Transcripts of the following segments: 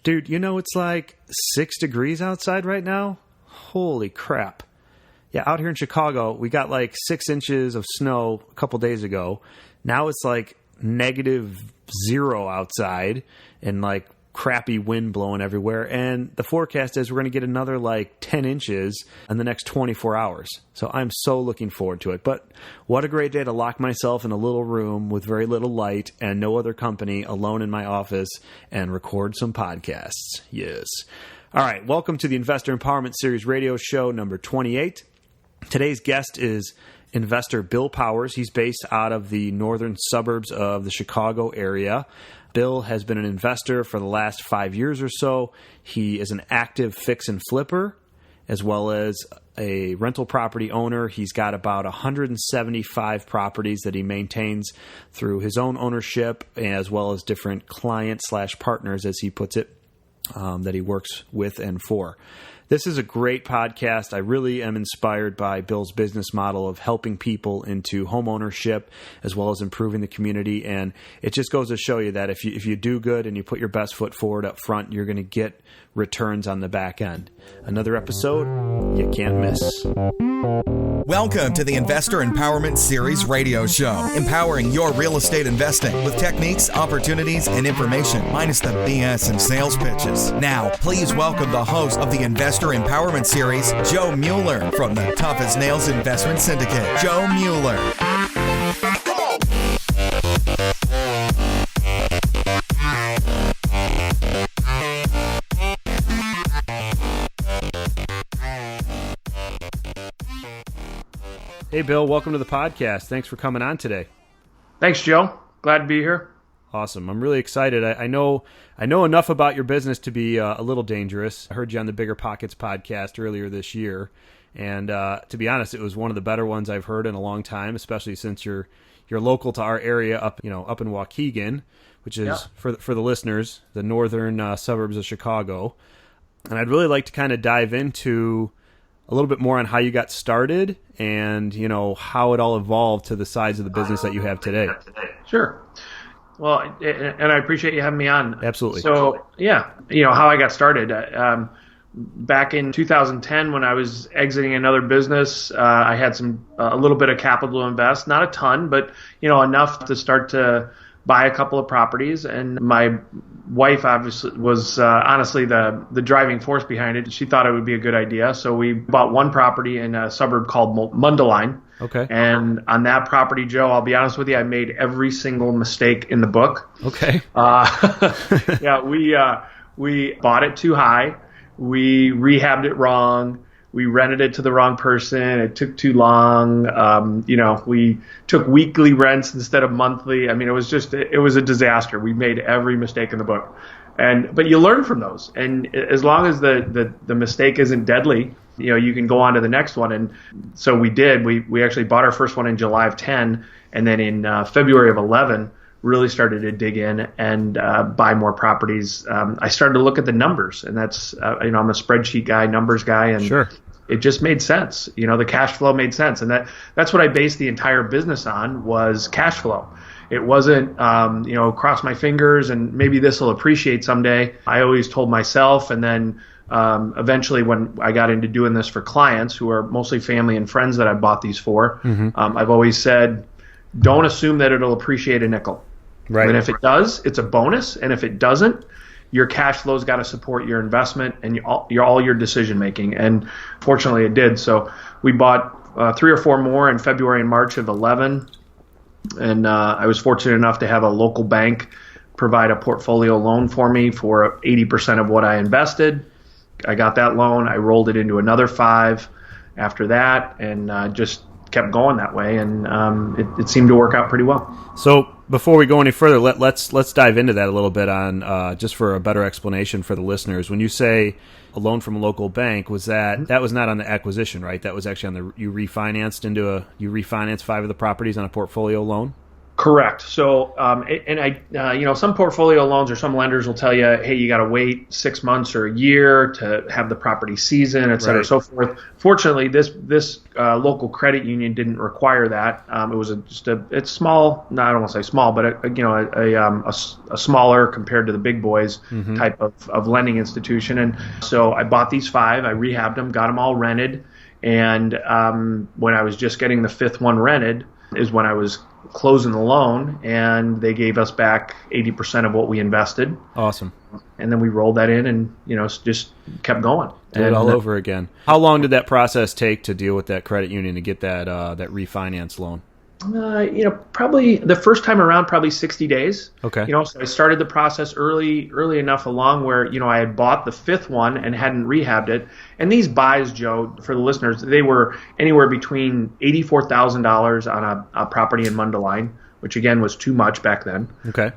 Dude, it's like 6 degrees outside right now. Holy crap. Yeah, out here in Chicago, we got like 6 inches of snow a couple days ago. Now it's like -0 outside and like crappy wind blowing everywhere. And the forecast is we're going to get another like 10 inches in the next 24 hours. So I'm so looking forward to it. But what a great day to lock myself in a little room with very little light and no other company, alone in my office, and record some podcasts. Yes. All right. Welcome to the Investor Empowerment Series radio show number 28. Today's guest is investor Bill Powers. He's based out of the northern suburbs of the Chicago area. Bill has been an investor for the last 5 years or so. He is an active fix and flipper, as well as a rental property owner. He's got about 175 properties that he maintains through his own ownership, as well as different client/partners, as he puts it, that he works with and for. This is a great podcast. I really am inspired by Bill's business model of helping people into home ownership as well as improving the community. And it just goes to show you that if you do good and you put your best foot forward up front, you're going to get returns on the back end. Another episode you can't miss. Welcome to the Investor Empowerment Series radio show, empowering your real estate investing with techniques, opportunities, and information, minus the BS and sales pitches. Now, please welcome the host of the Investor Empowerment Series, Joe Mueller, from the Tough as Nails Investment Syndicate. Joe Mueller. Hey, Bill, welcome to the podcast. Thanks for coming on today. Thanks, Joe. Glad to be here. Awesome. I'm really excited. I know enough about your business to be a little dangerous. I heard you on the Bigger Pockets podcast earlier this year, and to be honest, it was one of the better ones I've heard in a long time, especially since you're local to our area up in Waukegan, which is for the listeners, the northern suburbs of Chicago. And I'd really like to kind of dive into a little bit more on how you got started and, how it all evolved to the size of the business that you have today. Sure. Well, and I appreciate you having me on. Absolutely. So, how I got started. Back in 2010, when I was exiting another business, I had a little bit of capital to invest, not a ton, but, enough to start to buy a couple of properties. And my wife obviously was honestly the driving force behind it. She thought it would be a good idea. So we bought one property in a suburb called Mundelein. Okay. And on that property, Joe, I'll be honest with you, I made every single mistake in the book. Okay. We bought it too high. We rehabbed it wrong. We rented it to the wrong person. It took too long. We took weekly rents instead of monthly. I mean, it was a disaster. We made every mistake in the book. But you learn from those. And as long as the mistake isn't deadly, you can go on to the next one. And so we did. We actually bought our first one in July of 10. And then in February of 11, really started to dig in and buy more properties. I started to look at the numbers, and that's, I'm a spreadsheet guy, numbers guy, and sure. It just made sense. The cash flow made sense. And that's what I based the entire business on, was cash flow. It wasn't, cross my fingers and maybe this will appreciate someday. I always told myself, and then eventually when I got into doing this for clients who are mostly family and friends that I bought these for, I've always said, don't assume that it'll appreciate a nickel. Right. And if it does, it's a bonus. And if it doesn't, your cash flow's got to support your investment and all your decision making. And fortunately, it did. So we bought 3 or 4 more in February and March of 11. And I was fortunate enough to have a local bank provide a portfolio loan for me for 80% of what I invested. I got that loan. I rolled it into another 5 after that, and just kept going that way, and it seemed to work out pretty well. So before we go any further, let's dive into that a little bit on just for a better explanation for the listeners. When you say a loan from a local bank, was that was not on the acquisition, right? That was actually on you refinanced 5 of the properties on a portfolio loan? Correct. So, some portfolio loans or some lenders will tell you, hey, you got to wait 6 months or a year to have the property season, et cetera, Right. so forth. Fortunately, this local credit union didn't require that. It was it's small. No, I don't want to say small, but a smaller compared to the big boys type of lending institution. And so I bought these 5. I rehabbed them, got them all rented, and when I was just getting the 5th one rented is when I was closing the loan, and they gave us back 80% of what we invested. Awesome. And then we rolled that in and, just kept going. Do it all over again. How long did that process take to deal with that credit union to get that refinance loan? Probably the first time around, probably 60 days. Okay. So I started the process early enough along where, I had bought the 5th one and hadn't rehabbed it. And these buys, Joe, for the listeners, they were anywhere between $84,000 on a property in Mundelein, which again was too much back then, Okay.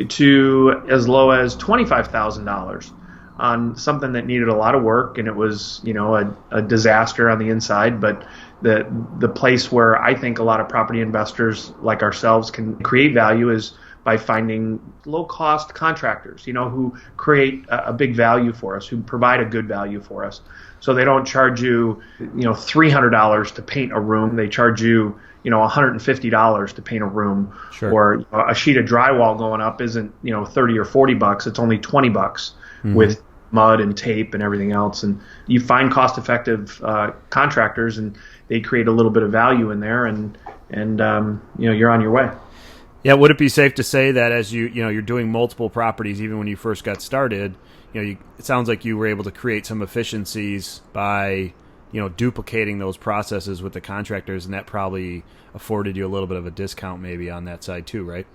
To as low as $25,000 on something that needed a lot of work, and it was, a disaster on the inside, but the place where I think a lot of property investors like ourselves can create value is by finding low-cost contractors, who create a big value for us, who provide a good value for us. So they don't charge you, $300 to paint a room. They charge you, $150 to paint a room. Sure. Or a sheet of drywall going up isn't, $30 or $40. It's only $20 with mud and tape and everything else. And you find cost-effective contractors, and they create a little bit of value in there, and you're on your way. Yeah, would it be safe to say that as you're doing multiple properties, even when you first got started, it sounds like you were able to create some efficiencies by duplicating those processes with the contractors, and that probably afforded you a little bit of a discount maybe on that side too, right?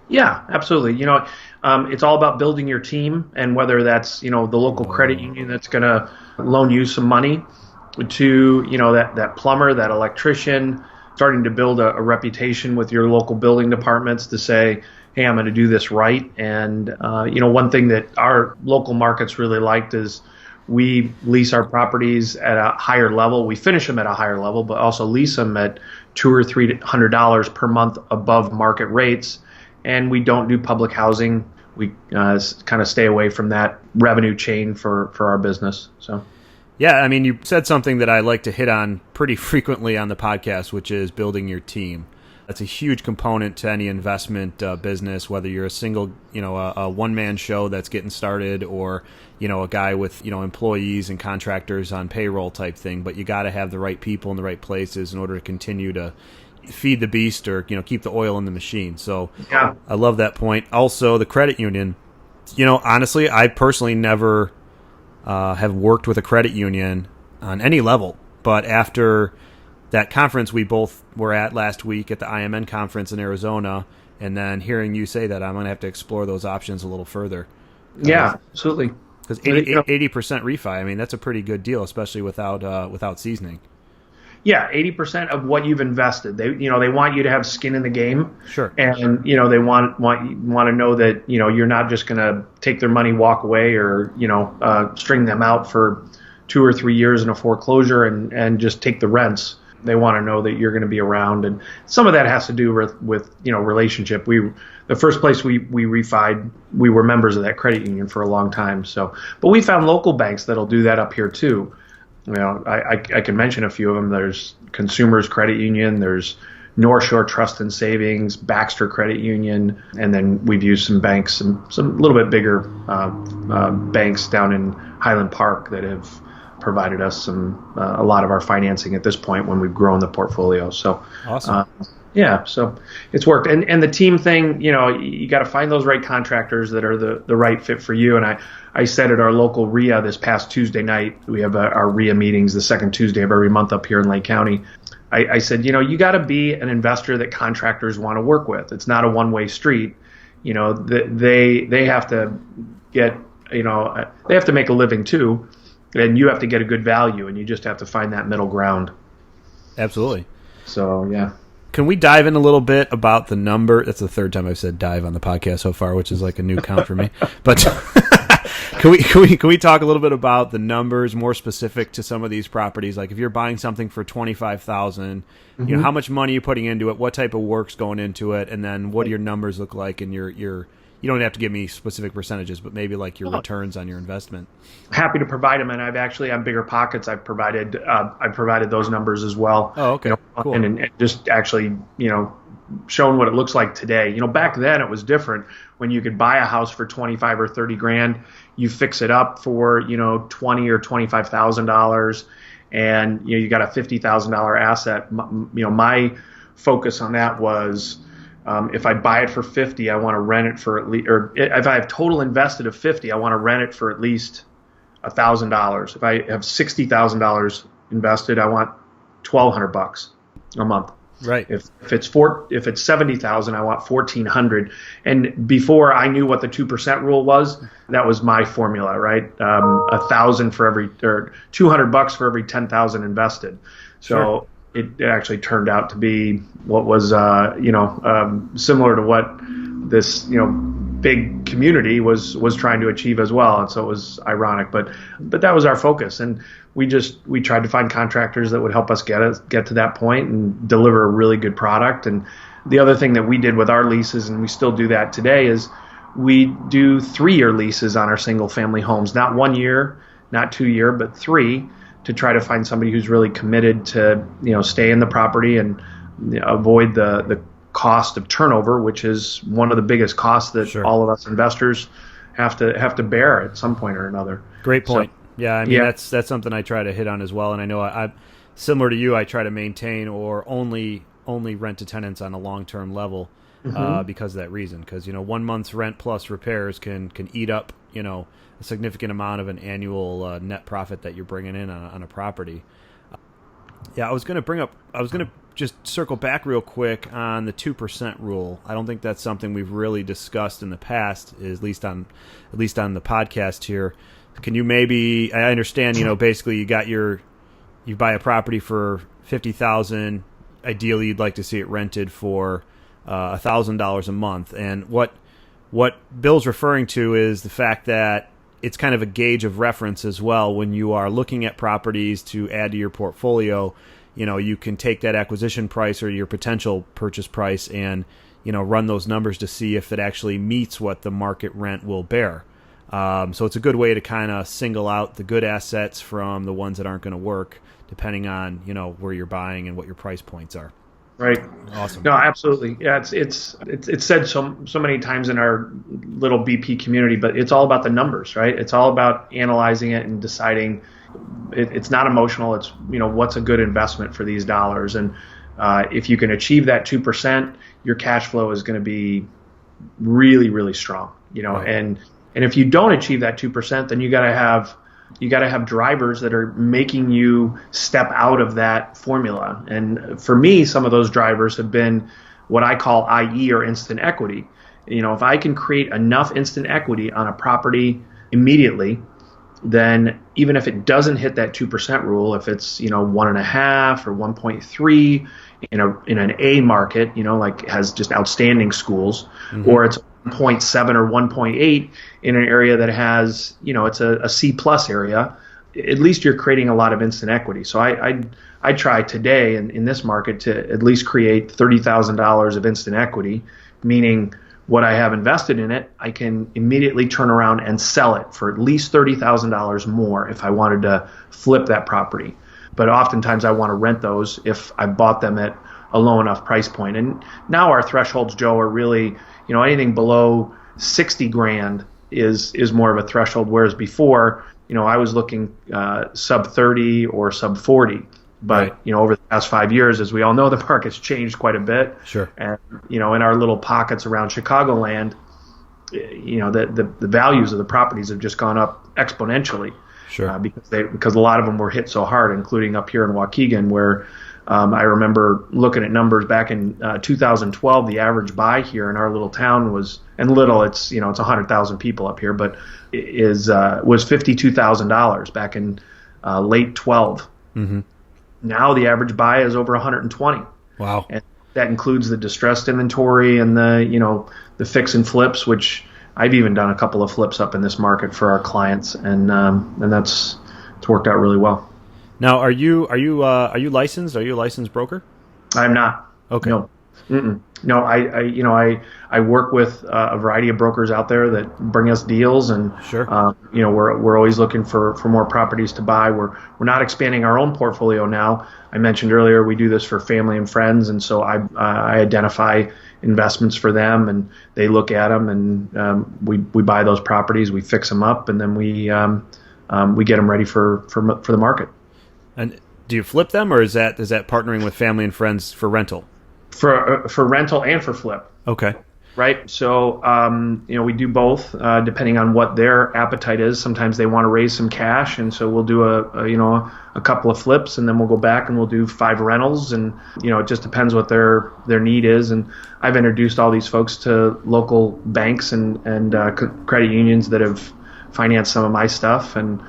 Yeah, absolutely. It's all about building your team, and whether that's, the local credit union that's going to loan you some money to, that plumber, that electrician, starting to build a reputation with your local building departments to say, hey, I'm going to do this right. And, one thing that our local markets really liked is we lease our properties at a higher level. We finish them at a higher level, but also lease them at $200 or $300 per month above market rates. And we don't do public housing. We kind of stay away from that revenue chain for our business. So, yeah, I mean, you said something that I like to hit on pretty frequently on the podcast, which is building your team. That's a huge component to any investment business, whether you're a single, a one-man show that's getting started, or, a guy with, employees and contractors on payroll type thing. But you got to have the right people in the right places in order to continue to feed the beast, or keep the oil in the machine. So yeah. I love that point. Also, the credit union. Honestly, I personally never have worked with a credit union on any level, but after that conference we both were at last week at the IMN conference in Arizona, and then hearing you say that, I'm going to have to explore those options a little further. Yeah, absolutely. Because 80% refi, I mean, that's a pretty good deal, especially without seasoning. Yeah, 80% of what you've invested. They want you to have skin in the game. Sure. And they want to know that you're not just going to take their money, walk away, or string them out for 2 or 3 years in a foreclosure and just take the rents. They want to know that you're going to be around, and some of that has to do with relationship. The first place we refied, we were members of that credit union for a long time. So, but we found local banks that'll do that up here too. I can mention a few of them. There's Consumers Credit Union, there's North Shore Trust and Savings, Baxter Credit Union, and then we've used some banks, some little bit bigger banks down in Highland Park that have provided us a lot of our financing at this point when we've grown the portfolio. So awesome. Yeah, so it's worked. And the team thing, you got to find those right contractors that are the right fit for you. And I said at our local RIA this past Tuesday night, we have our RIA meetings the second Tuesday of every month up here in Lake County. I said, you got to be an investor that contractors want to work with. It's not a one-way street. They have to get, they have to make a living too. And you have to get a good value, and you just have to find that middle ground. Absolutely. So, yeah. Can we dive in a little bit about the number? That's the third time I've said dive on the podcast so far, which is like a new count for me. But Can we talk a little bit about the numbers more specific to some of these properties? Like if you're buying something for $25,000, you know, how much money are you putting into it? What type of work's going into it? And then what do your numbers look like? And your you don't have to give me specific percentages, but maybe like your returns on your investment. Happy to provide them, and I've actually on Bigger Pockets I've provided those numbers as well. Oh, okay, cool. And just actually showing what it looks like today. Back then it was different. When you could buy a house for 25 or 30 grand, you fix it up for 20 or $25,000, and you got a $50,000 asset. My focus on that was, if I buy it for 50, I want to rent it for at least, or if I have total invested of 50, I want to rent it for at least $1,000. If I have $60,000 invested, I want $1,200 a month. Right. If it's 70,000, I want 1,400. And before I knew what the 2% rule was, that was my formula, right? $1,000 for every, or $200 for every 10,000 invested. So. Sure. It actually turned out to be what was, similar to what this, big community was trying to achieve as well. And so it was ironic, but that was our focus. And we tried to find contractors that would help us get to that point and deliver a really good product. And the other thing that we did with our leases, and we still do that today, is we do 3-year leases on our single family homes, not 1 year, not 2 year, but 3, to try to find somebody who's really committed to, stay in the property and avoid the cost of turnover, which is one of the biggest costs that Sure. all of us investors have to bear at some point or another. Great point. So, yeah, I mean that's something I try to hit on as well. And I know I'm similar to you. I try to maintain or only rent to tenants on a long-term level because of that reason. Because 1 month's rent plus repairs can eat up a significant amount of an annual net profit that you're bringing in on a property. I was going to just circle back real quick on the 2% rule. I don't think that's something we've really discussed in the past, at least on the podcast here. Can you maybe, I understand, basically you buy a property for $50,000. Ideally, you'd like to see it rented for $1,000 a month. And what Bill's referring to is the fact that it's kind of a gauge of reference as well. When you are looking at properties to add to your portfolio, you can take that acquisition price or your potential purchase price and, run those numbers to see if it actually meets what the market rent will bear. So it's a good way to kind of single out the good assets from the ones that aren't going to work, depending on, where you're buying and what your price points are. Right. Awesome. No, absolutely. Yeah, it's said so many times in our little BP community, but it's all about the numbers, right? It's all about analyzing it and deciding. It's not emotional. It's what's a good investment for these dollars, and if you can achieve that 2%, your cash flow is going to be really, really strong. Right. And if you don't achieve that 2%, then you got to have drivers that are making you step out of that formula. And for me, some of those drivers have been what I call IE or instant equity. If I can create enough instant equity on a property immediately, then even if it doesn't hit that 2% rule, if it's 1.5 or 1.3 in an A market, like has just outstanding schools, or it's 0.7 or 1.8 in an area that has, it's a C plus area, at least you're creating a lot of instant equity. So I try today in this market to at least create $30,000 of instant equity, meaning what I have invested in it, I can immediately turn around and sell it for at least $30,000 more if I wanted to flip that property. But oftentimes I want to rent those if I bought them at a low enough price point. And now our thresholds, Joe, are really, anything below 60 grand is more of a threshold, whereas before, I was looking sub 30 or sub 40. But, right. Over the past 5 years, as we all know, the market's changed quite a bit. Sure. And, in our little pockets around Chicagoland, the values of the properties have just gone up exponentially. Sure. Because a lot of them were hit so hard, including up here in Waukegan, where I remember looking at numbers back in 2012. The average buy here in our little town was, and little, it's 100,000 people up here, but was $52,000 back in late 12. Mm-hmm. Now the average buy is over 120. Wow. And that includes the distressed inventory and the fix and flips, which I've even done a couple of flips up in this market for our clients, and it's worked out really well. Now, are you licensed? Are you a licensed broker? I'm not. Okay. No. Mm-mm. No, I work with a variety of brokers out there that bring us deals, and Sure. We're always looking for more properties to buy. We're not expanding our own portfolio now. I mentioned earlier we do this for family and friends, and so I identify investments for them, and they look at them, and we buy those properties, we fix them up, and then we get them ready for the market. And do you flip them, or is that partnering with family and friends for rental? For rental and for flip. Okay. Right. So, we do both, depending on what their appetite is. Sometimes they want to raise some cash, and so we'll do a couple of flips, and then we'll go back and we'll do 5 rentals, and it just depends what their need is. And I've introduced all these folks to local banks and credit unions that have financed some of my stuff, and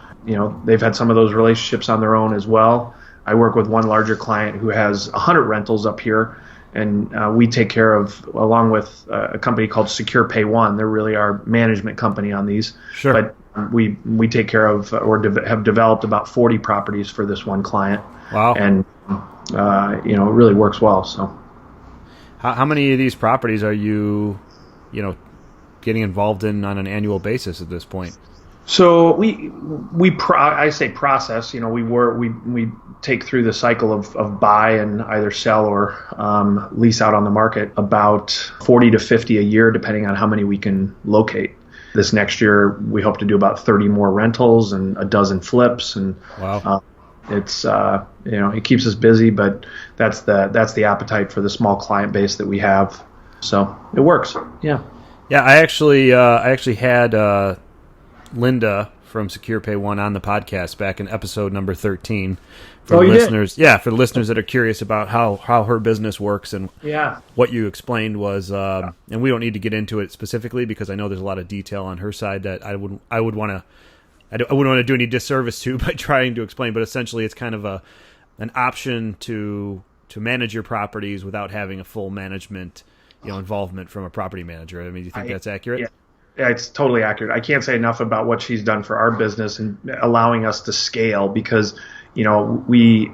they've had some of those relationships on their own as well. I work with one larger client who has 100 rentals up here. And we take care of, along with a company called Secure Pay One. They're really our management company on these. Sure. But we take care of have developed about 40 properties for this one client. Wow. And it really works well. So, how many of these properties are you, getting involved in on an annual basis at this point? So I say process. We take through the cycle of buy and either sell or lease out on the market about 40 to 50 a year, depending on how many we can locate. This next year, we hope to do about 30 more rentals and a dozen flips. And wow, it's it keeps us busy, but that's the appetite for the small client base that we have. So it works. Yeah. Yeah. I actually had Linda from Secure Pay One on the podcast back in episode number 13. For listeners, for the listeners that are curious about how her business works, and what you explained was, and we don't need to get into it specifically because I know there's a lot of detail on her side that I wouldn't want to do any disservice to by trying to explain. But essentially, it's kind of an option to manage your properties without having a full management involvement from a property manager. I mean, do you think that's accurate? Yeah. Yeah, it's totally accurate. I can't say enough about what she's done for our business and allowing us to scale because, we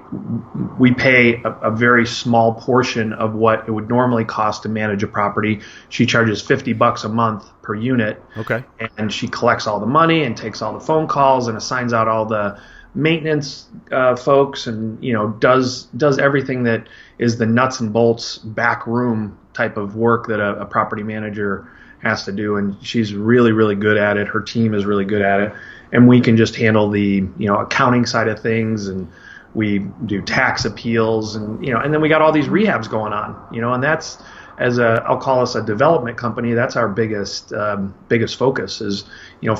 pay a very small portion of what it would normally cost to manage a property. She charges $50 a month per unit. Okay. And she collects all the money and takes all the phone calls and assigns out all the maintenance folks and, does everything that is the nuts and bolts back room type of work that a property manager has to do, and she's really, really good at it. Her team is really good at it, and we can just handle the accounting side of things, and we do tax appeals, and and then we got all these rehabs going on, and that's I'll call us a development company. That's our biggest focus is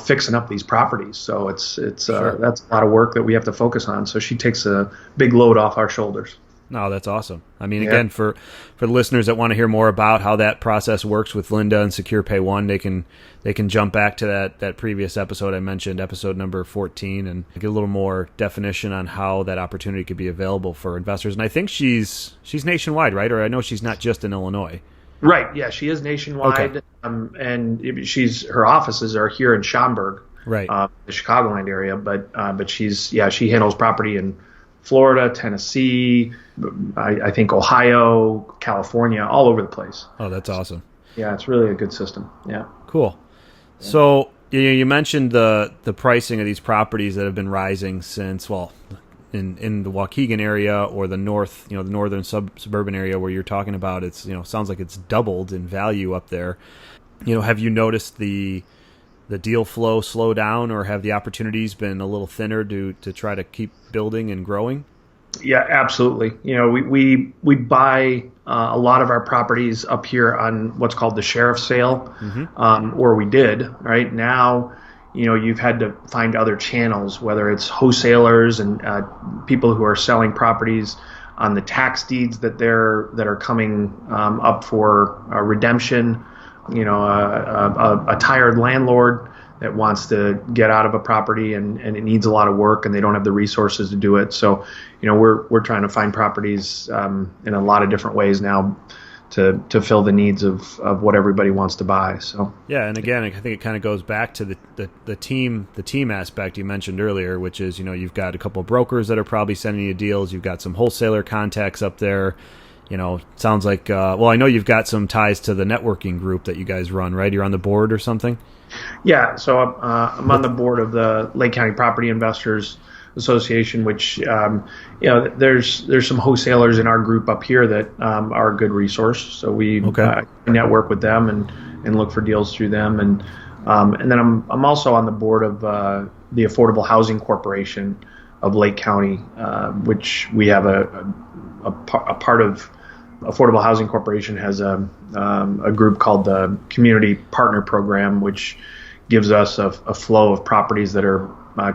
fixing up these properties. So it's Sure. That's a lot of work that we have to focus on. So she takes a big load off our shoulders. No, that's awesome. I mean, again, for the listeners that want to hear more about how that process works with Linda and Secure Pay One, they can jump back to that previous episode I mentioned, episode number 14, and get a little more definition on how that opportunity could be available for investors. And I think she's nationwide, right? Or I know she's not just in Illinois. Right. Yeah, she is nationwide, okay. And her offices are here in Schaumburg, right, the Chicagoland area. But she handles property in Florida, Tennessee, I think Ohio, California, all over the place. Oh, that's awesome. Yeah, it's really a good system. Yeah. Cool. Yeah. So you mentioned the pricing of these properties that have been rising since, in the Waukegan area or the north, the northern suburban area where you're talking about, it's sounds like it's doubled in value up there. Have you noticed the deal flow slow down, or have the opportunities been a little thinner to try to keep building and growing? Yeah, absolutely. We buy a lot of our properties up here on what's called the sheriff's sale, or we did. Right now, you've had to find other channels, whether it's wholesalers and people who are selling properties on the tax deeds that are coming up for redemption. A tired landlord that wants to get out of a property and it needs a lot of work and they don't have the resources to do it. So, we're trying to find properties in a lot of different ways now. to fill the needs of what everybody wants to buy. So yeah, and again, I think it kind of goes back to the team aspect you mentioned earlier, which is, you've got a couple of brokers that are probably sending you deals. You've got some wholesaler contacts up there. Sounds like, I know you've got some ties to the networking group that you guys run, right? You're on the board or something? Yeah, so I'm on the board of the Lake County Property Investors Association, which, there's some wholesalers in our group up here that are a good resource. So we network with them and look for deals through them. And then I'm also on the board of the Affordable Housing Corporation of Lake County, which we have a part of. Affordable Housing Corporation has a group called the Community Partner Program, which gives us a flow of properties that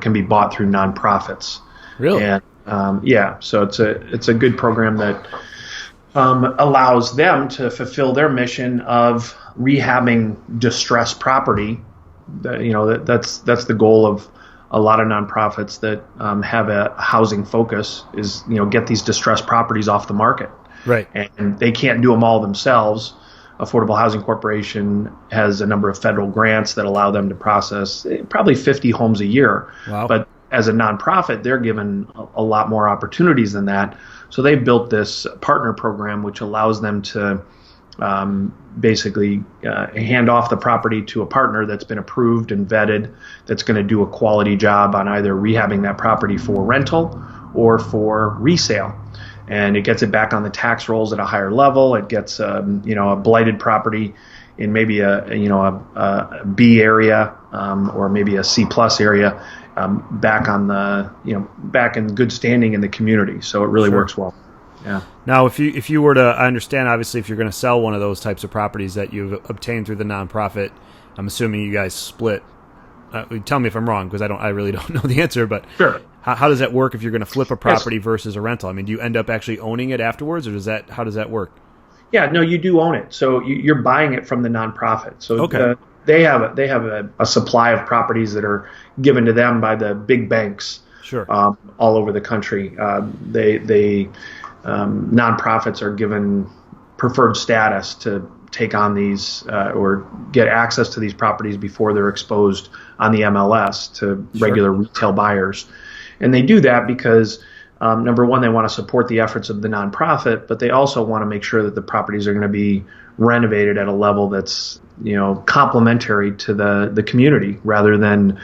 can be bought through nonprofits. Really? And so it's a good program that allows them to fulfill their mission of rehabbing distressed property. That's the goal of a lot of nonprofits that have a housing focus is get these distressed properties off the market. Right. And they can't do them all themselves. Affordable Housing Corporation has a number of federal grants that allow them to process probably 50 homes a year. Wow. But as a nonprofit, they're given a lot more opportunities than that. So they've built this partner program, which allows them to basically hand off the property to a partner that's been approved and vetted, that's going to do a quality job on either rehabbing that property for rental or for resale. And it gets it back on the tax rolls at a higher level. It gets a blighted property in maybe a B area or maybe a C plus area back on back in good standing in the community. So it really works well. Yeah. Now, if you were to, I understand obviously if you're going to sell one of those types of properties that you've obtained through the nonprofit, I'm assuming you guys split. Tell me if I'm wrong, because I really don't know the answer. But sure. How does that work if you're going to flip a property versus a rental? I mean, do you end up actually owning it afterwards, or how does that work? Yeah, no, you do own it. So you're buying it from the nonprofit. So they have a supply of properties that are given to them by the big banks. Sure. All over the country. Nonprofits are given preferred status to take on these or get access to these properties before they're exposed on the MLS to regular retail buyers. And they do that because, number one, they want to support the efforts of the nonprofit, but they also want to make sure that the properties are going to be renovated at a level that's, complementary to the community rather than,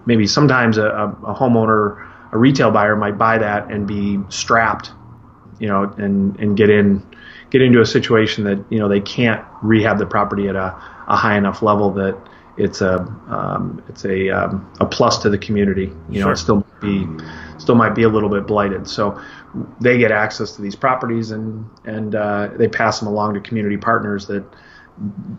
maybe sometimes a homeowner, a retail buyer might buy that and be strapped, and get into a situation that, they can't rehab the property at a high enough level that it's a plus to the community. It still might be a little bit blighted. So they get access to these properties and they pass them along to community partners that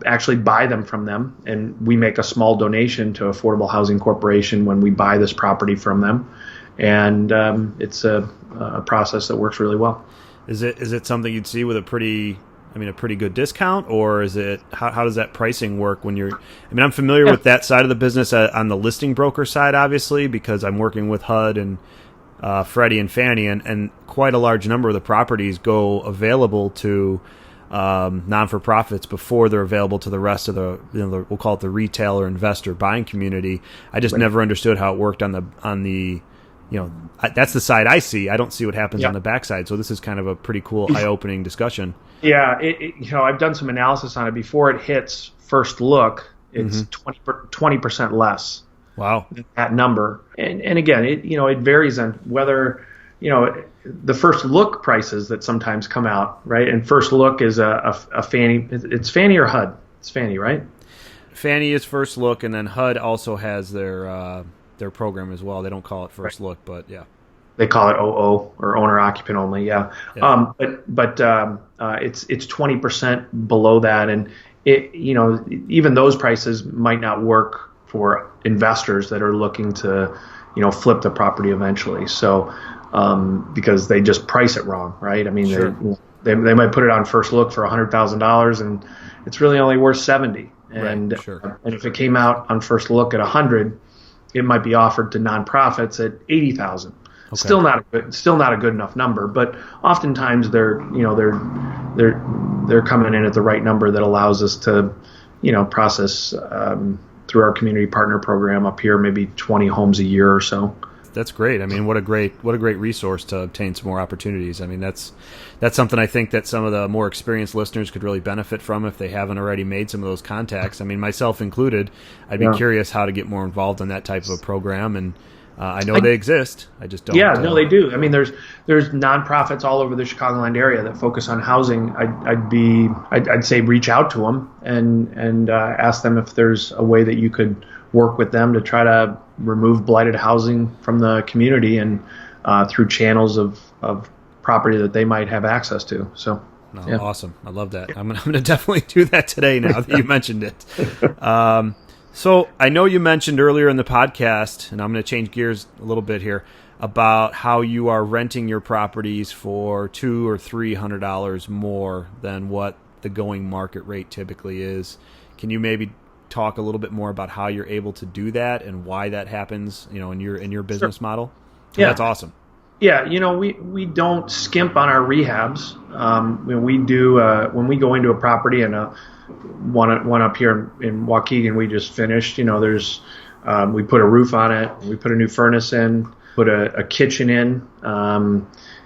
actually buy them from them. And we make a small donation to Affordable Housing Corporation when we buy this property from them. And it's a process that works really well. Is it something you'd see with a pretty good discount, or is it how does that pricing work when you're? I'm familiar with that side of the business on the listing broker side, obviously, because I'm working with HUD and Freddie and Fannie, and quite a large number of the properties go available to non-for-profits before they're available to the rest of the we'll call it the retail or investor buying community. I just never understood how it worked on the. That's the side I see. I don't see what happens on the backside. So this is kind of a pretty cool, eye-opening discussion. Yeah, I've done some analysis on it. Before it hits first look, it's 20% less. Wow, that number. And again, it varies on whether the first look prices that sometimes come out, right? And first look is a Fannie. It's Fannie or HUD. It's Fannie, right? Fannie is first look, and then HUD also has their program as well. They don't call it first look, but yeah. They call it OO or owner occupant only. Yeah. But it's 20% below that. And even those prices might not work for investors that are looking to, flip the property eventually. So, because they just price it wrong, right? I mean, they might put it on first look for $100,000 and it's really only worth 70. And, and if it came out on first look at 100, it might be offered to nonprofits at 80,000. Okay. Still not a good enough number, but oftentimes they're they're coming in at the right number that allows us to, process through our community partner program up here, maybe 20 homes a year or so. That's great. I mean, what a great resource to obtain some more opportunities. I mean, that's something I think that some of the more experienced listeners could really benefit from if they haven't already made some of those contacts. I mean, myself included, I'd be curious how to get more involved in that type of a program. And I know they exist. I just don't. Yeah, no, they do. I mean, there's nonprofits all over the Chicagoland area that focus on housing. I'd say reach out to them and ask them if there's a way that you could work with them to try to remove blighted housing from the community and through channels of property that they might have access to. So, Awesome. I love that. I'm going to definitely do that today now that you mentioned it. So I know you mentioned earlier in the podcast, and I'm going to change gears a little bit here, about how you are renting your properties for $200 or $300 more than what the going market rate typically is. Can you maybe talk a little bit more about how you're able to do that and why that happens, in your business model? Yeah, that's awesome. Yeah, we don't skimp on our rehabs. We do when we go into a property, and one up here in Waukegan we just finished. There's we put a roof on it, we put a new furnace in, put a kitchen in.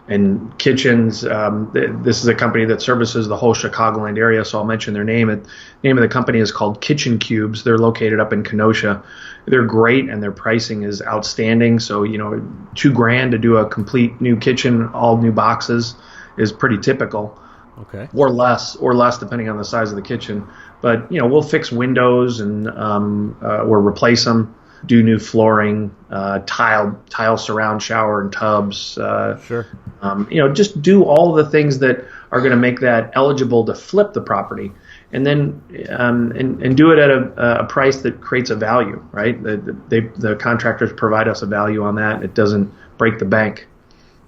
And kitchens, this is a company that services the whole Chicagoland area, so I'll mention their name. The name of the company is called Kitchen Cubes. They're located up in Kenosha. They're great, and their pricing is outstanding. So, $2,000 to do a complete new kitchen, all new boxes, is pretty typical. Okay. Or less, depending on the size of the kitchen. But, we'll fix windows and or replace them. Do new flooring, tile surround shower and tubs. Sure. Just do all the things that are going to make that eligible to flip the property, and then and do it at a price that creates a value, right? The contractors provide us a value on that. It doesn't break the bank,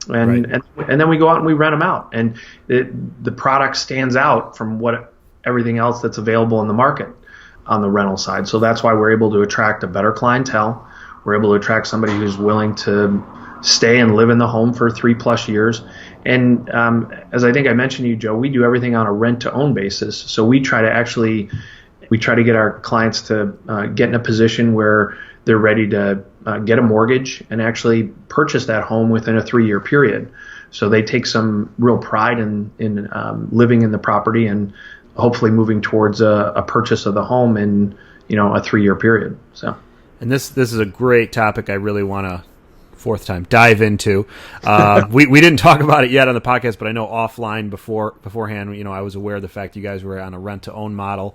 and then we go out and we rent them out, and the product stands out from everything else that's available in the market on the rental side. So that's why we're able to attract a better clientele. We're able to attract somebody who's willing to stay and live in the home for 3+ years. And as I think I mentioned to you, Joe, we do everything on a rent-to-own basis. So we try to get our clients to get in a position where they're ready to get a mortgage and actually purchase that home within a 3-year period. So they take some real pride in living in the property and hopefully moving towards a purchase of the home in a 3-year period. So, and this is a great topic. I really want to dive into. We didn't talk about it yet on the podcast, but I know offline beforehand, I was aware of the fact you guys were on a rent to own model,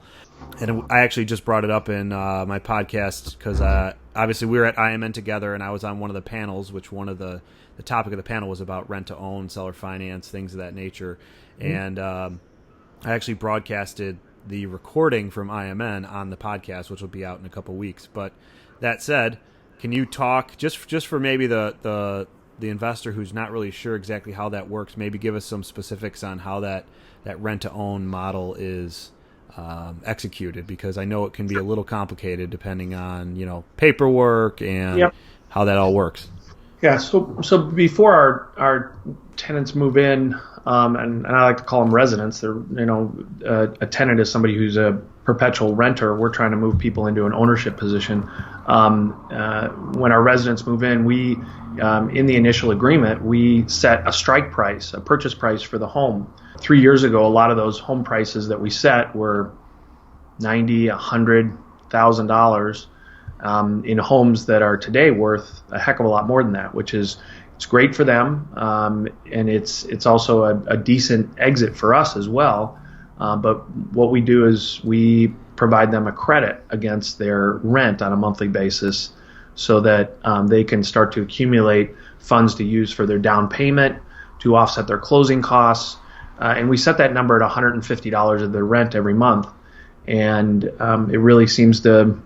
and I actually just brought it up in my podcast because obviously we were at IMN together, and I was on one of the panels, which one of the topic of the panel was about rent to own, seller finance, things of that nature, and I actually broadcasted the recording from IMN on the podcast, which will be out in a couple weeks. But that said, can you talk just for maybe the investor who's not really sure exactly how that works? Maybe give us some specifics on how that rent to own model is executed, because I know it can be a little complicated depending on paperwork and how that all works. Yeah. So before our tenants move in, and I like to call them residents. They're, a tenant is somebody who's a perpetual renter. We're trying to move people into an ownership position. When our residents move in, we, in the initial agreement, we set a strike price, a purchase price for the home. 3 years ago, a lot of those home prices that we set were $90,000, $100,000 in homes that are today worth a heck of a lot more than that, which is it's great for them, and it's also a decent exit for us as well. But what we do is we provide them a credit against their rent on a monthly basis so that they can start to accumulate funds to use for their down payment, to offset their closing costs. And we set that number at $150 of their rent every month. And it really seems to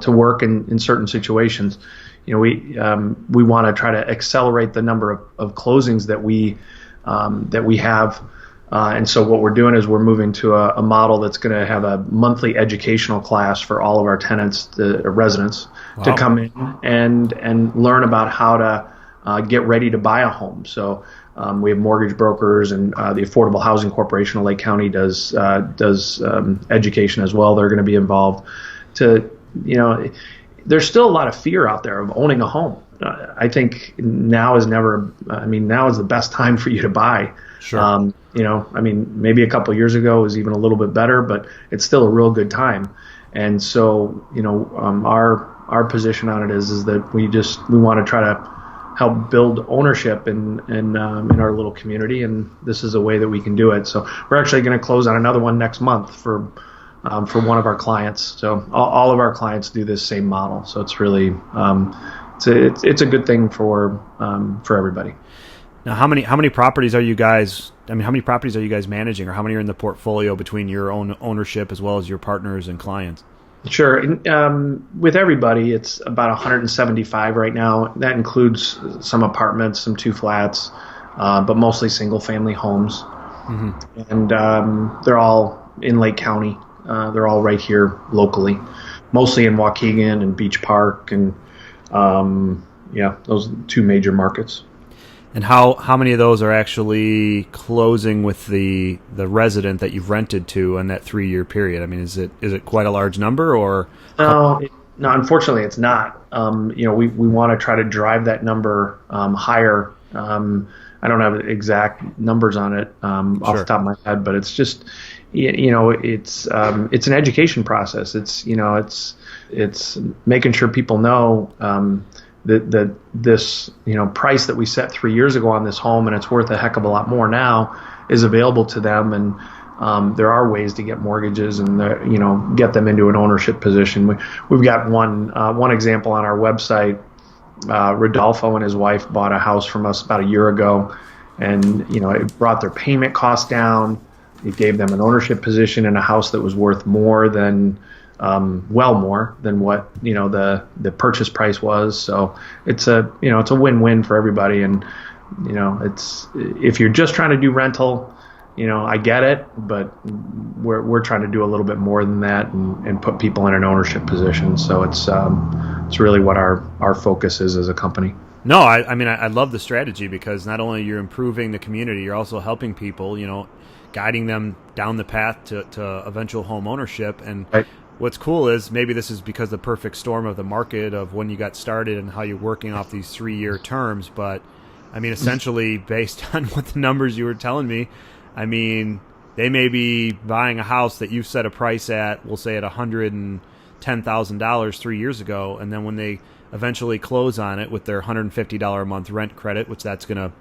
work in certain situations. We want to try to accelerate the number of closings that we have, and so what we're doing is we're moving to a model that's going to have a monthly educational class for all of our tenants, the residents, wow, to come in and learn about how to get ready to buy a home. So We have mortgage brokers, and the Affordable Housing Corporation of Lake County does education as well. They're going to be involved. There's still a lot of fear out there of owning a home. I think now is the best time for you to buy. Sure. Maybe a couple of years ago was even a little bit better, but it's still a real good time. And so, our position on it is that we want to try to help build ownership in our little community, and this is a way that we can do it. So we're actually going to close on another one next month for one of our clients. So all of our clients do this same model. So it's really it's a good thing for everybody. Now, how many properties are you guys? How many properties are you guys managing, or how many are in the portfolio between your own ownership as well as your partners and clients? Sure. With everybody, it's about 175 right now. That includes some apartments, some 2 flats, but mostly single-family homes. Mm-hmm. And they're all in Lake County. They're all right here locally, mostly in Waukegan and Beach Park, and those 2 major markets. And how many of those are actually closing with the resident that you've rented to in that 3-year period? I mean, is it quite a large number, or? No, unfortunately, it's not. We want to try to drive that number higher. I don't have exact numbers on it off the top of my head, but it's just, it's an education process. It's making sure people know that this price that we set 3 years ago on this home, and it's worth a heck of a lot more now, is available to them. And there are ways to get mortgages and get them into an ownership position. We've got one example on our website. Rodolfo and his wife bought a house from us about a year ago, and it brought their payment costs down. It gave them an ownership position in a house that was worth more than more than what the purchase price was. So it's a win-win for everybody. And it's, if you're just trying to do rental, I get it, but we're trying to do a little bit more than that and put people in an ownership position. So it's really what our focus is as a company. No, I love the strategy, because not only you're improving the community, you're also helping people, guiding them down the path to eventual home ownership. And right. What's cool is maybe this is because the perfect storm of the market of when you got started and how you're working off these 3-year terms. But essentially, based on what the numbers you were telling me, they may be buying a house that you've set a price at, we'll say at $110,000 3 years ago, and then when they eventually close on it with their $150 a month rent credit, which that's gonna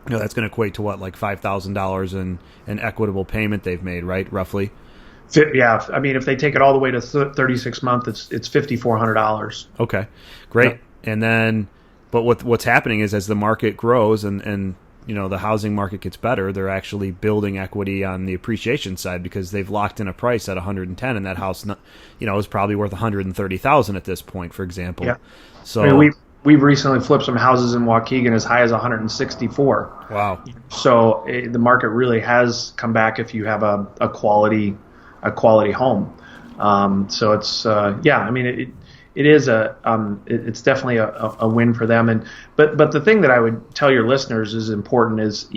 equate to what, like $5,000 in equitable payment they've made, right, roughly? Yeah, if they take it all the way to 36 months, it's $5,400. Okay, great. Yep. And then, but what's happening is, as the market grows and the housing market gets better, they're actually building equity on the appreciation side, because they've locked in a price at 110, and that house, is probably worth 130,000 at this point, for example. Yeah. So we've recently flipped some houses in Waukegan as high as 164. Wow. So the market really has come back if you have a quality home. So it's it is it's definitely a win for them. But the thing that I would tell your listeners is important is,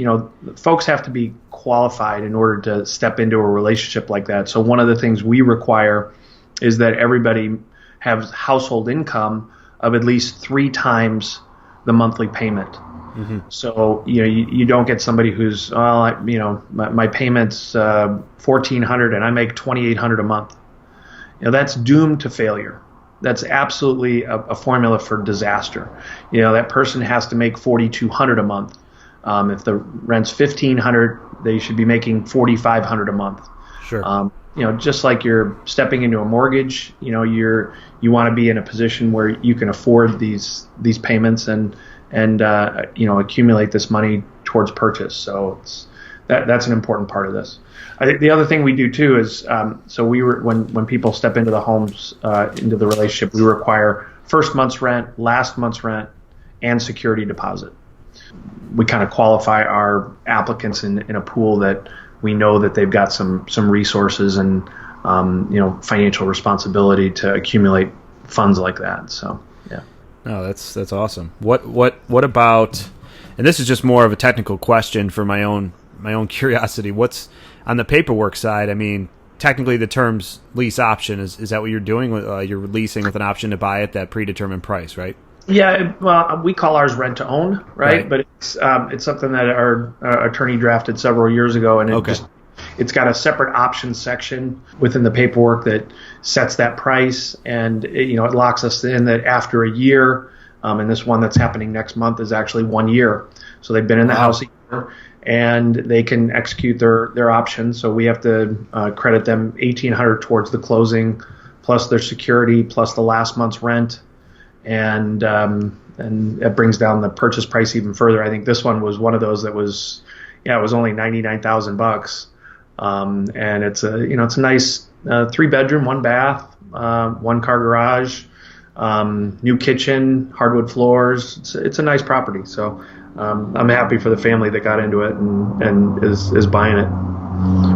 folks have to be qualified in order to step into a relationship like that. So one of the things we require is that everybody has household income of at least 3 times the monthly payment. Mm-hmm. So you don't get somebody who's my payment's $1,400 and I make $2,800 a month. That's doomed to failure. That's absolutely a formula for disaster. That person has to make $4,200 a month. If the rent's $1,500, they should be making $4,500 a month. Sure. Just like you're stepping into a mortgage, you want to be in a position where you can afford these payments and accumulate this money towards purchase. So that's an important part of this. I think the other thing we do too is when people step into the homes, into the relationship, we require first month's rent, last month's rent, and security deposit. We kind of qualify our applicants in a pool that we know that they've got some resources and financial responsibility to accumulate funds like that. So yeah. No, that's awesome. What about, And this is just more of a technical question for my own curiosity. What's on the paperwork side? I mean, technically the term's lease option. Is that what you're doing? You're leasing with an option to buy at that predetermined price, right? Yeah, well, we call ours rent to own, right? But it's something that our attorney drafted several years ago, and it's got a separate option section within the paperwork that sets that price, and it locks us in that after a year, and this one that's happening next month is actually 1 year. So they've been in the house a year, and they can execute their option. So we have to credit them $1,800 towards the closing, plus their security, plus the last month's rent. And it brings down the purchase price even further. I think this one was one of those that was, it was only $99,000, and it's a nice 3-bedroom, 1 bath, 1-car garage, new kitchen, hardwood floors. It's a nice property. So I'm happy for the family that got into it and is buying it.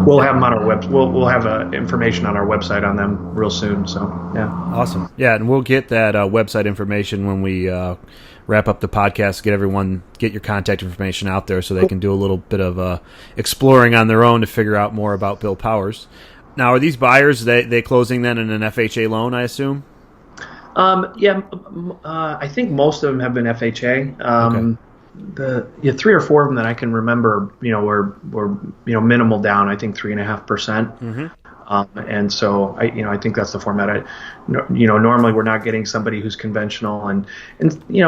We'll have them on our web. We'll have information on our website on them real soon. So yeah, awesome. Yeah, and we'll get that website information when we wrap up the podcast. Get your contact information out there so they can do a little bit of exploring on their own to figure out more about Bill Powers. Now, are these buyers they closing then in an FHA loan? I assume. I think most of them have been FHA. Okay. The 3 or 4 of them that I can remember, were minimal down. I think 3.5%. Mm-hmm. And so I think that's the format. Normally we're not getting somebody who's conventional, and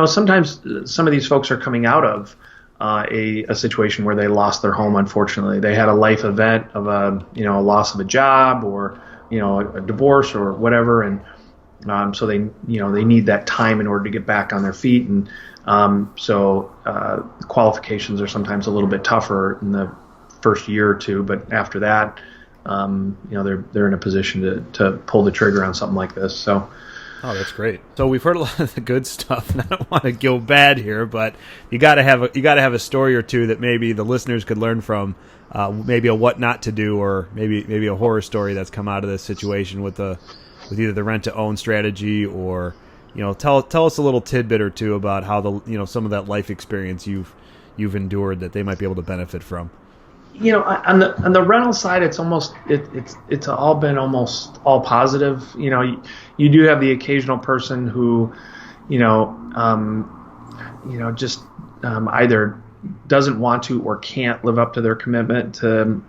sometimes some of these folks are coming out of a situation where they lost their home. Unfortunately, they had a life event of a loss of a job or a divorce or whatever, and so they need that time in order to get back on their feet, and so qualifications are sometimes a little bit tougher in the first year or two, but after that, they're in a position to pull the trigger on something like this. So, oh, that's great. So we've heard a lot of the good stuff, and I don't want to go bad here, but you got to have a story or two that maybe the listeners could learn from, maybe a what not to do, or maybe a horror story that's come out of this situation with either the rent to own strategy or. Tell us a little tidbit or two about how some of that life experience you've endured that they might be able to benefit from. On the rental side, it's all been almost all positive. You do have the occasional person who, just either doesn't want to or can't live up to their commitment to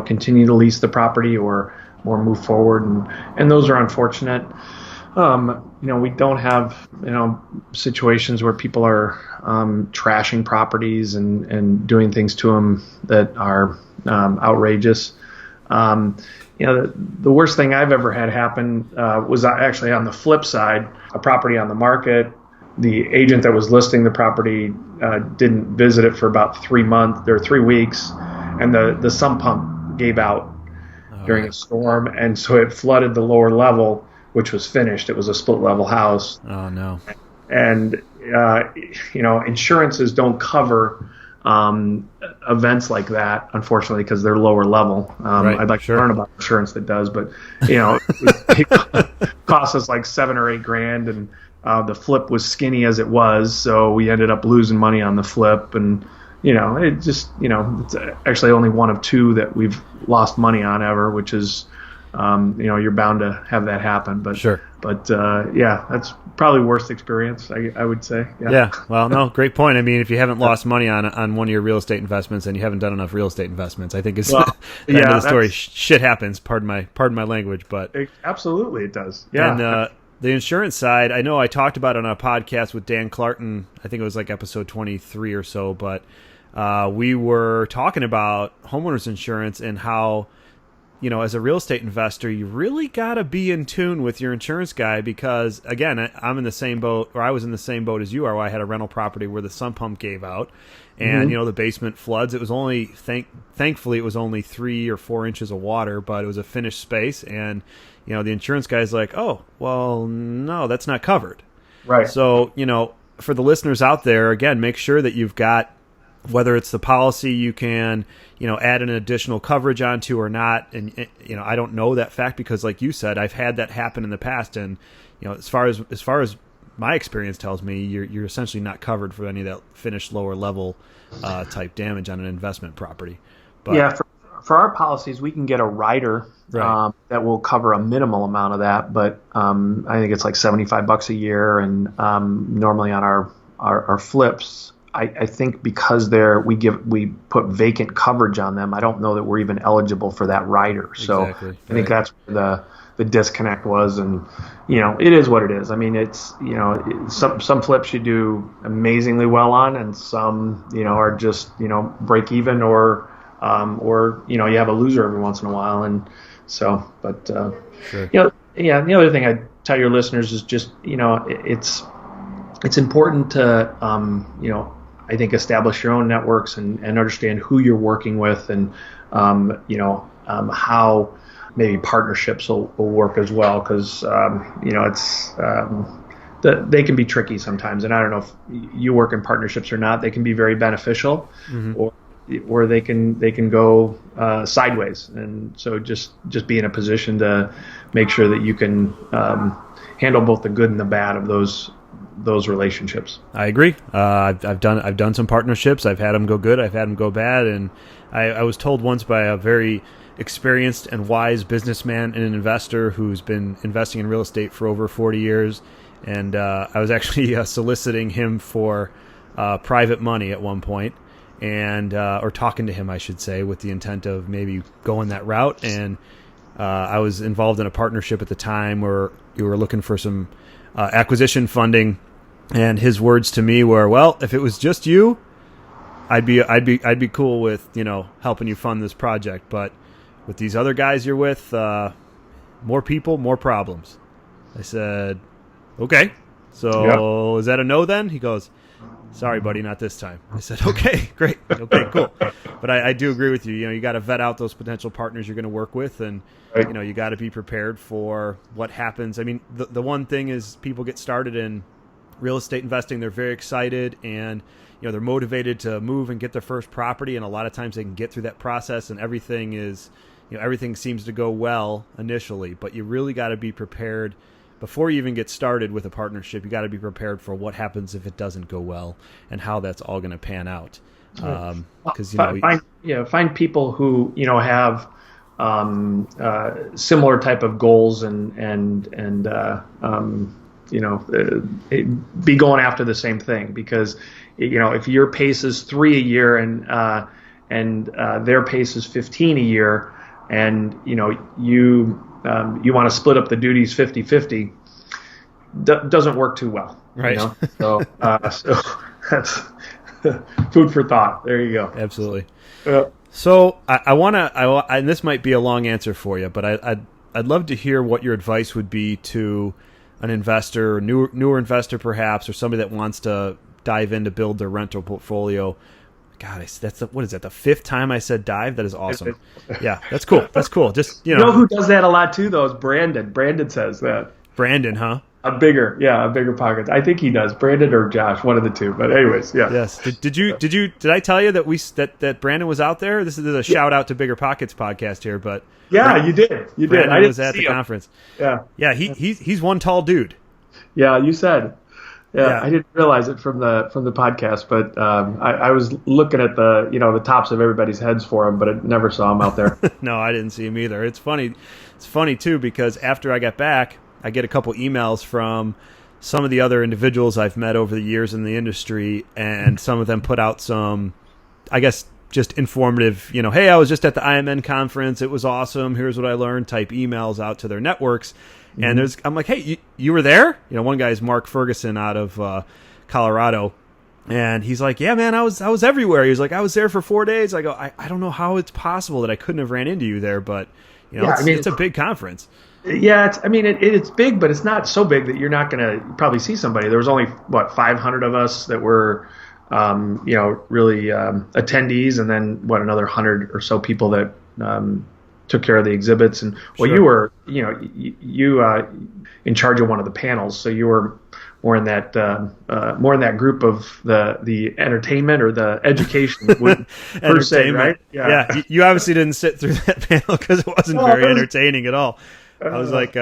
continue to lease the property or move forward, and those are unfortunate. We don't have, situations where people are trashing properties and doing things to them that are outrageous. The worst thing I've ever had happen was actually on the flip side, a property on the market. The agent that was listing the property didn't visit it for about 3 weeks, and the sump pump gave out during a storm, and so it flooded the lower level, which was finished. It was a split-level house. Oh, no. And, insurances don't cover events like that, unfortunately, because they're lower level. Right, I'd like to learn about insurance that does, but, it cost us like $7 or $8 and the flip was skinny as it was, so we ended up losing money on the flip. And, it just, it's actually only one of 2 that we've lost money on ever, which is... you're bound to have that happen, but sure. But that's probably worst experience, I would say. Yeah. Well, no, great point. I mean, if you haven't lost money on one of your real estate investments, then you haven't done enough real estate investments. I think it's the end of the story. Shit happens. Pardon my language, but absolutely it does. Yeah. And the insurance side, I know I talked about it on a podcast with Dan Clarton. I think it was like episode 23 or so, but we were talking about homeowners insurance and how. As a real estate investor, you really got to be in tune with your insurance guy because, again, I'm in the same boat, or I was in the same boat as you are, where I had a rental property where the sump pump gave out, and, the basement floods. It was only, thankfully, it was only 3 or 4 inches of water, but it was a finished space, and, the insurance guy's like, oh, well, no, that's not covered. Right. So, for the listeners out there, again, make sure that you've got, whether it's the policy you can, add an additional coverage onto or not. And, I don't know that fact because like you said, I've had that happen in the past. And, as far as my experience tells me you're essentially not covered for any of that finished lower level type damage on an investment property. But yeah, for our policies, we can get a rider Right. that will cover a minimal amount of that, but I think it's like $75 a year, and normally on our flips, I think because we put vacant coverage on them, I don't know that we're even eligible for that rider. So Exactly. I think that's where the disconnect was, and it is what it is. I mean, it's some flips you do amazingly well on, and some are just break even, or you have a loser every once in a while, and so Sure. yeah. The other thing I'd tell your listeners is just it's important to I think establish your own networks and understand who you're working with, and how maybe partnerships will work as well, because it's they can be tricky sometimes, and I don't know if you work in partnerships or not. They can be very beneficial, or they can go sideways, and so just be in a position to make sure that you can handle both the good and the bad of those relationships. I agree. I've done some partnerships. I've had them go good. I've had them go bad. And I was told once by a very experienced and wise businessman and an investor who's been investing in real estate for over 40 years. And I was actually soliciting him for private money at one point, and or talking to him, I should say, with the intent of maybe going that route. And I was involved in a partnership at the time where you were looking for some acquisition funding. And his words to me were, "Well, if it was just you, I'd be cool with helping you fund this project. But with these other guys you're with, more people, more problems." I said, "Okay, so Is that a no then?" He goes, "Sorry, buddy, not this time." I said, "Okay, great, okay, cool." But I do agree with you. You got to vet out those potential partners you're going to work with, and you got to be prepared for what happens. I mean, the one thing is, people get started in real estate investing, they're very excited, and they're motivated to move and get their first property, and a lot of times they can get through that process, and everything seems to go well initially. But you really got to be prepared before you even get started with a partnership. You got to be prepared for what happens if it doesn't go well, and how that's all going to pan out. Because find people who have similar type of goals, and be going after the same thing, because if your pace is 3 a year and their pace is 15 a year, and you want to split up the duties 50-50, doesn't work too well, right? So that's food for thought. There you go. Absolutely. So I want to, and this might be a long answer for you, but I'd love to hear what your advice would be to an investor, newer investor perhaps, or somebody that wants to dive in to build their rental portfolio. God, what is that? The 5th time I said dive? That is awesome. Yeah, that's cool. That's cool. Just who does that a lot too, though, is Brandon. Brandon says that. Brandon, huh? A bigger pocket. I think he does. Brandon or Josh, one of the two. But anyways, yeah. Yes. Did I tell you that that Brandon was out there? This is a shout out to Bigger Pockets podcast here, but yeah, you did. Brandon was at the conference. Yeah. Yeah. He's one tall dude. Yeah, you said. Yeah, I didn't realize it from the podcast, but I was looking at the tops of everybody's heads for him, but I never saw him out there. No, I didn't see him either. It's funny. It's funny too, because after I got back, I get a couple emails from some of the other individuals I've met over the years in the industry, and some of them put out some, I guess, just informative, hey, I was just at the IMN conference. It was awesome. Here's what I learned type emails out to their networks. And I'm like, hey, you were there? One guy is Mark Ferguson out of Colorado. And he's like, yeah, man, I was everywhere. He was like, I was there for 4 days. I go, I don't know how it's possible that I couldn't have ran into you there, but it's a big conference. Yeah, it's big, but it's not so big that you're not going to probably see somebody. There was only 500 of us that were really attendees, and then another 100 or so people that took care of the exhibits. And Sure. You were you in charge of one of the panels, so you were more in that group of the entertainment or the education per se, right? Yeah. You obviously didn't sit through that panel because it wasn't very entertaining at all. I was like,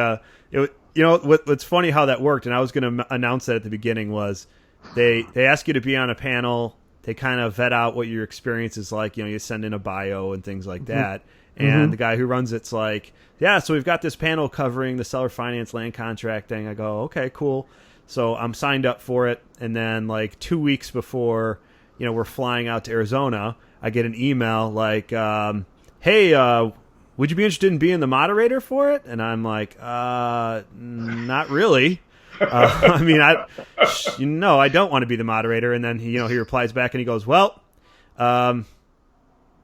what's funny how that worked, and I was going to announce that at the beginning, was they ask you to be on a panel. They kind of vet out what your experience is like. You send in a bio and things like that. And the guy who runs it's like, yeah, so we've got this panel covering the seller finance land contracting. I go, okay, cool. So I'm signed up for it. And then like 2 weeks before, we're flying out to Arizona, I get an email like, hey, would you be interested in being the moderator for it? And I'm like, not really. I mean, I don't want to be the moderator. And then he replies back and he goes, well,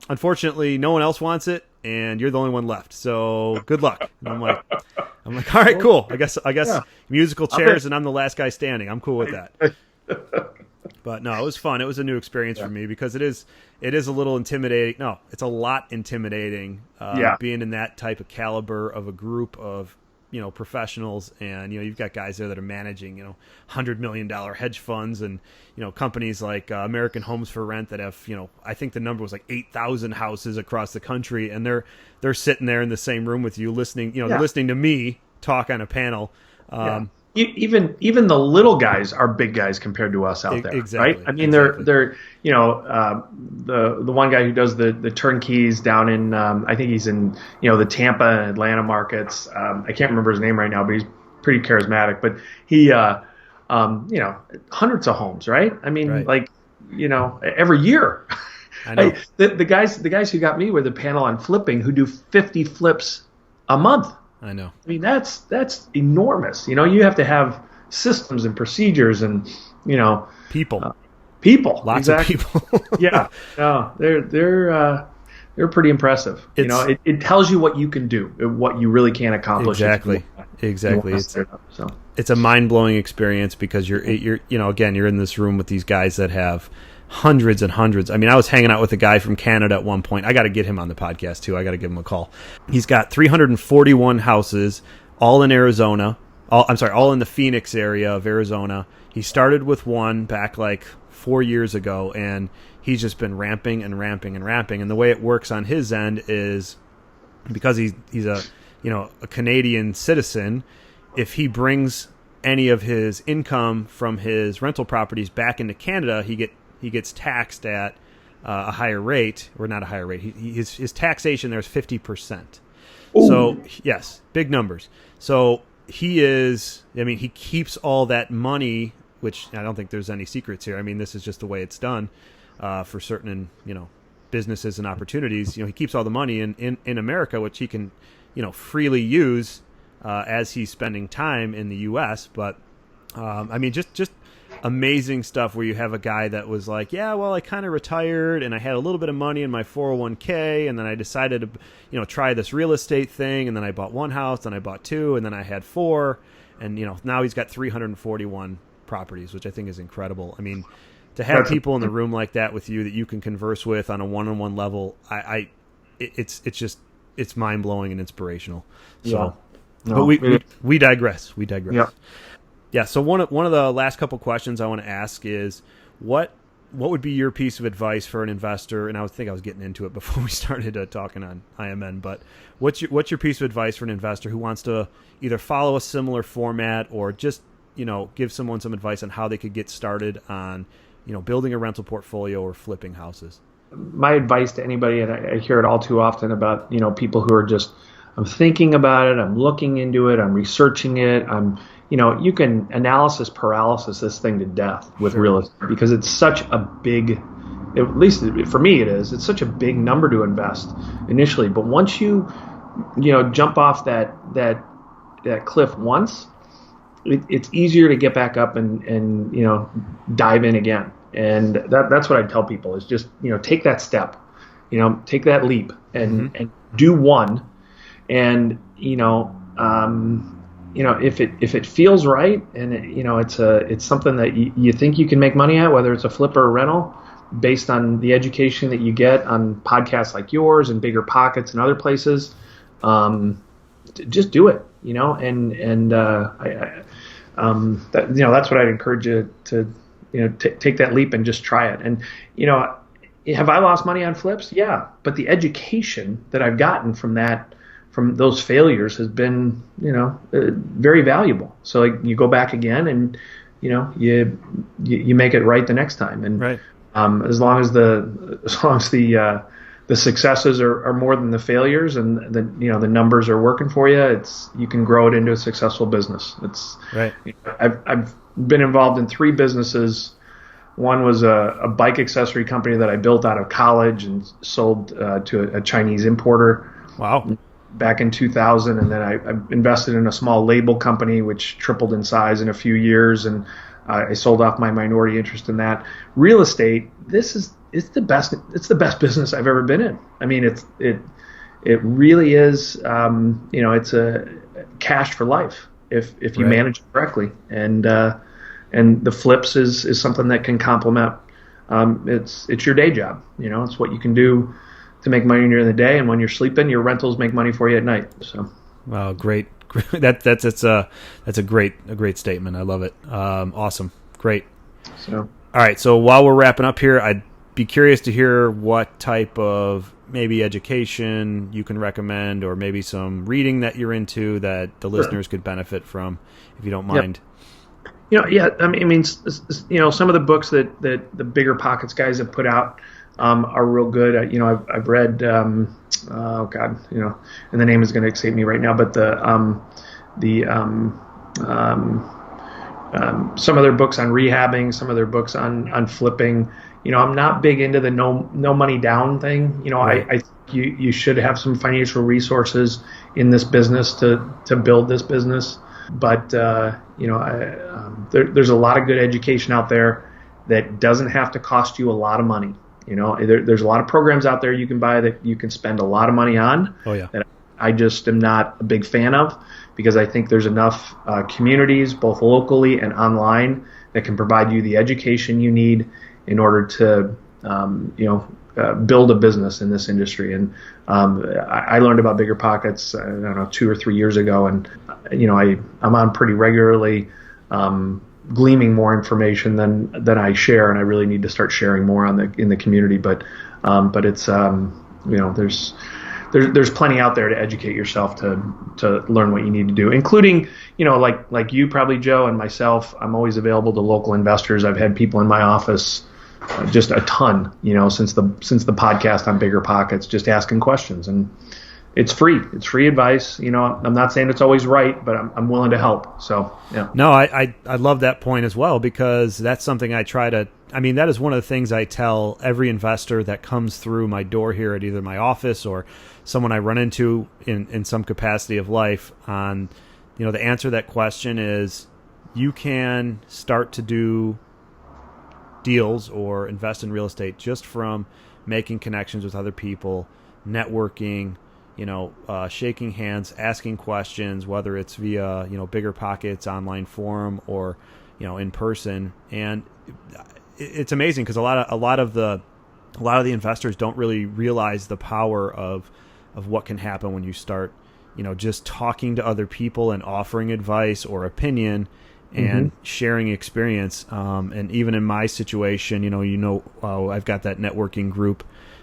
unfortunately, no one else wants it, and you're the only one left. So good luck. And I'm like, all right, cool. I guess musical chairs, and I'm the last guy standing. I'm cool with that. But no, it was fun. It was a new experience for me because it is a little intimidating. No, it's a lot intimidating being in that type of caliber of a group of professionals, and you've got guys there that are managing $100 million hedge funds and companies like American Homes for Rent that have I think the number was like 8,000 houses across the country, and they're sitting there in the same room with you listening they're listening to me talk on a panel. Even the little guys are big guys compared to us out there, exactly, right? I mean, they're the one guy who does the turnkeys down in I think he's in the Tampa and Atlanta markets. I can't remember his name right now, but he's pretty charismatic. But he hundreds of homes, right? I mean, like every year. I know. The guys who got me were the panel on flipping who do 50 flips a month. I know. I mean, that's enormous. You have to have systems and procedures and, people. Lots of people. Yeah. No, they're pretty impressive. It tells you what you can do, what you really can accomplish. Exactly. It's a mind-blowing experience because you're again, you're in this room with these guys that have hundreds and hundreds. I mean, I was hanging out with a guy from Canada at one point. I got to get him on the podcast too. I got to give him a call. He's got 341 houses, all in Arizona. All in the Phoenix area of Arizona. He started with one back like 4 years ago, and he's just been ramping and ramping and ramping. And the way it works on his end is because he's a Canadian citizen. If he brings any of his income from his rental properties back into Canada, he gets taxed at a higher rate, or not a higher rate. His taxation there is 50%. Ooh. So yes, big numbers. So he keeps all that money, which I don't think there's any secrets here. I mean, this is just the way it's done for certain, businesses and opportunities. He keeps all the money in America, which he can, freely use as he's spending time in the U.S. But just amazing stuff where you have a guy that was like, yeah, well, I kind of retired and I had a little bit of money in my 401k, and then I decided to, try this real estate thing, and then I bought one house, then I bought two, and then I had four, and now he's got 341 properties, which I think is incredible. I mean, to have people in the room like that with you that you can converse with on a one-on-one level, it's mind blowing and inspirational. So, but we digress. Yeah. Yeah. So one of the last couple questions I want to ask is what would be your piece of advice for an investor? And I think I was getting into it before we started talking on IMN, but what's your piece of advice for an investor who wants to either follow a similar format or just give someone some advice on how they could get started on building a rental portfolio or flipping houses? My advice to anybody, and I hear it all too often about people who are just, I'm thinking about it, I'm looking into it, I'm researching it, you can analysis paralysis this thing to death with real estate because it's such a big, at least for me it is, it's such a big number to invest initially. But once you jump off that cliff once, it's easier to get back up and dive in again. And that's what I tell people is just take that step, take that leap and do one, and if it feels right and it's something that you think you can make money at, whether it's a flip or a rental, based on the education that you get on podcasts like yours and Bigger Pockets and other places, just do it. That's what I'd encourage you to take that leap and just try it. And have I lost money on flips? Yeah, but the education that I've gotten from that from those failures has been, very valuable. So like you go back again and, you make it right the next time. And right. As long as the successes are more than the failures, and the numbers are working for you, you can grow it into a successful business. It's right. I've been involved in 3 businesses. One was a bike accessory company that I built out of college and sold to a Chinese importer. Wow. Back in 2000, and then I invested in a small label company which tripled in size in a few years, and I sold off my minority interest in that. Real estate, it's the best business I've ever been in. I mean, it really is. It's a cash for life if you manage it correctly, and the flips is something that can complement. It's your day job. It's what you can do to make money during the day, and when you're sleeping, your rentals make money for you at night. So, wow, great. That's a great statement. I love it. Awesome, great. So, all right. So while we're wrapping up here, I'd be curious to hear what type of maybe education you can recommend, or maybe some reading that you're into that the listeners could benefit from, if you don't mind. Yep. I mean, some of the books that the Bigger Pockets guys have put out are real good. I've read, and the name is going to escape me right now, but some of their books on rehabbing, some of their books on flipping. I'm not big into the no money down thing. Right. I think you should have some financial resources in this business to build this business. But there's a lot of good education out there that doesn't have to cost you a lot of money. There's a lot of programs out there you can buy that you can spend a lot of money on. Oh yeah. That I just am not a big fan of, because I think there's enough communities, both locally and online, that can provide you the education you need in order to build a business in this industry. And I learned about Bigger Pockets, I don't know, 2 or 3 years ago, and I'm on pretty regularly, gleaming more information than I share, and I really need to start sharing more in the community. But it's there's plenty out there to educate yourself to learn what you need to do, including like you probably, Joe, and myself. I'm always available to local investors. I've had people in my office just a ton, since the podcast on Bigger Pockets, just asking questions, and it's free. It's free advice. I'm not saying it's always right, but I'm willing to help. So, yeah. No, I love that point as well, because that's something I try to, that is one of the things I tell every investor that comes through my door here at either my office or someone I run into in some capacity of life on, the answer to that question is, you can start to do deals or invest in real estate just from making connections with other people, networking, shaking hands, asking questions, whether it's via, Bigger Pockets online forum or, in person. And it's amazing because a lot of the investors don't really realize the power of what can happen when you start, just talking to other people and offering advice or opinion and sharing experience. And even in my situation, I've got that networking group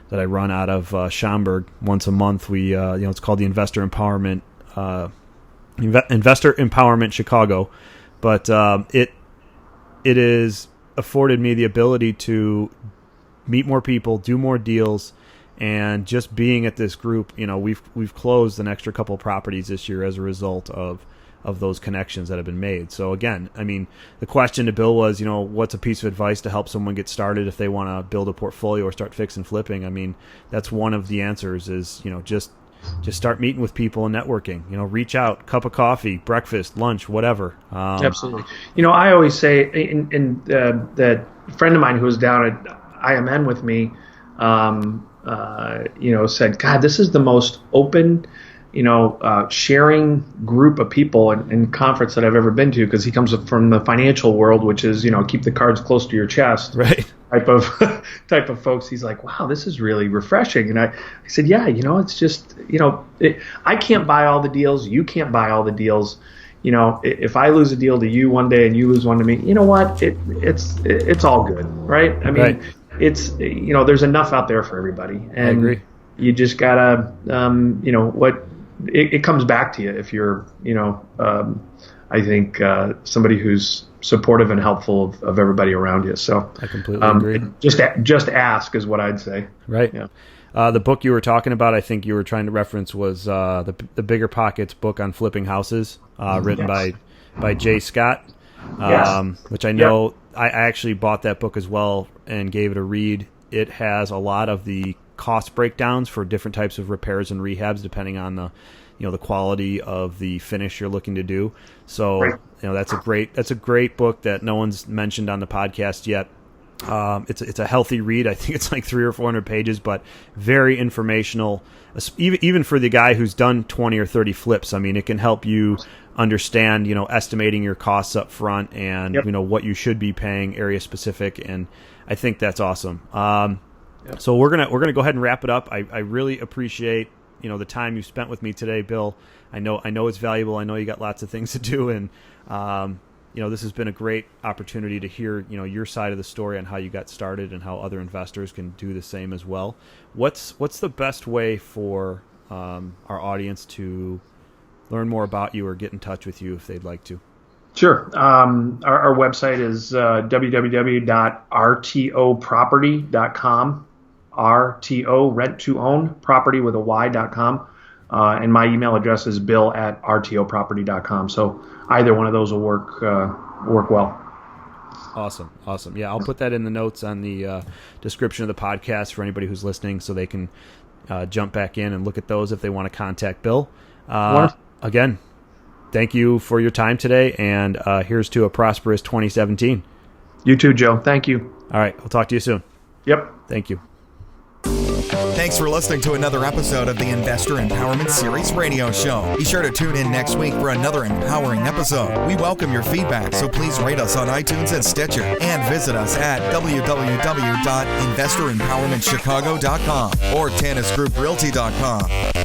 that I run out of Schaumburg once a month. We, it's called the Investor Empowerment Chicago, but it is afforded me the ability to meet more people, do more deals, and just being at this group, we've closed an extra couple properties this year as a result of those connections that have been made. So again, the question to Bill was, what's a piece of advice to help someone get started if they want to build a portfolio or start fixing flipping? That's one of the answers is, just start meeting with people and networking, reach out, cup of coffee, breakfast, lunch, whatever. Absolutely. I always say, that friend of mine who was down at IMN with me, said, God, this is the most open, sharing group of people and conference that I've ever been to, because he comes from the financial world, which is, keep the cards close to your chest, right? Type of folks. He's like, wow, this is really refreshing. And I said, yeah, it's just, I can't buy all the deals. You can't buy all the deals. If I lose a deal to you one day and you lose one to me, you know what? It's all good, right? Right. It's, there's enough out there for everybody. And I agree. You just gotta, it comes back to you if you're, I think somebody who's supportive and helpful of everybody around you. So I completely agree. Just ask is what I'd say. Right. Yeah. The book you were talking about, I think you were trying to reference, was the Bigger Pockets book on flipping houses, written by Jay Scott, which I know I actually bought that book as well and gave it a read. It has a lot of the cost breakdowns for different types of repairs and rehabs, depending on the quality of the finish you're looking to do. So that's a great book that no one's mentioned on the podcast yet. It's a healthy read. I think it's like 300 or 400 pages, but very informational, even for the guy who's done 20 or 30 flips. I mean, it can help you understand, estimating your costs up front and, what you should be paying area specific. And I think that's awesome. So we're going to go ahead and wrap it up. I really appreciate, the time you spent with me today, Bill. I know it's valuable. I know you got lots of things to do, and, this has been a great opportunity to hear, your side of the story on how you got started and how other investors can do the same as well. What's the best way for our audience to learn more about you or get in touch with you if they'd like to? Sure. Our website is www.rtoproperty.com. RTO, rent to own, property with a Y.com. And my email address is bill@rtoproperty.com. So either one of those will work well. Awesome. Yeah, I'll put that in the notes on the description of the podcast for anybody who's listening, so they can jump back in and look at those if they want to contact Bill. Again, thank you for your time today, and here's to a prosperous 2017. You too, Joe. Thank you. All right, I'll talk to you soon. Yep. Thank you. Thanks for listening to another episode of the Investor Empowerment Series radio show. Be sure to tune in next week for another empowering episode. We welcome your feedback, so please rate us on iTunes and Stitcher, and visit us at www.investorempowermentchicago.com or TannisGroupRealty.com.